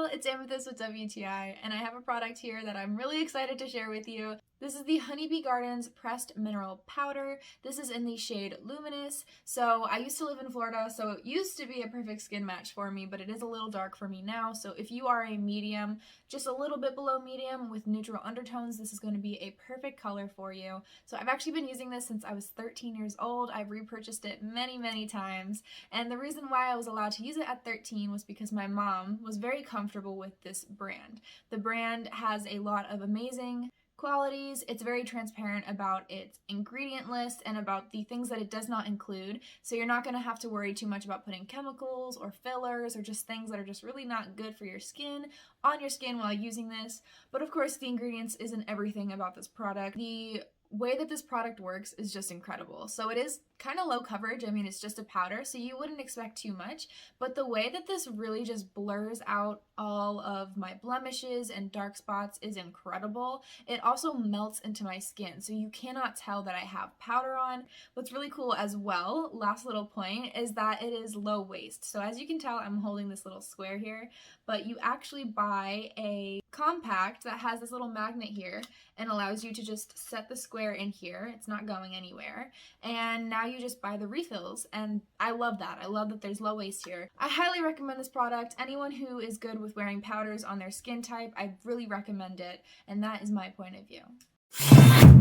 y'all, it's Amethyst with WTI, and I have a product here that I'm really excited to share with you. This is the Honeybee Gardens Pressed Mineral Powder. This is in the shade Luminous. So I used to live in Florida, so it used to be a perfect skin match for me, but it is a little dark for me now. So if you are a medium, just a little bit below medium with neutral undertones, this is going to be a perfect color for you. So I've actually been using this since I was 13 years old. I've repurchased it many times, and the reason why I was allowed to use it at 13 was because my mom was very comfortable with this brand. The brand has a lot of amazing qualities. It's very transparent about its ingredient list and about the things that it does not include, so you're not going to have to worry too much about putting chemicals or fillers or just things that are just really not good for your skin on your skin while using this. But of course, the ingredients isn't everything about this product. The way that this product works is just incredible. So it is kind of low coverage. I mean, it's just a powder, so you wouldn't expect too much, but the way that this really just blurs out all of my blemishes and dark spots is incredible. It also melts into my skin, so you cannot tell that I have powder on. What's really cool as well, last little point, is that it is low waste. So as you can tell, I'm holding this little square here, but you actually buy a compact that has this little magnet here and allows you to just set the square in here. It's not going anywhere. And now you just buy the refills, and I love that. I love that there's low waste here. I highly recommend this product. Anyone who is good with wearing powders on their skin type, I really recommend it, and that is my point of view.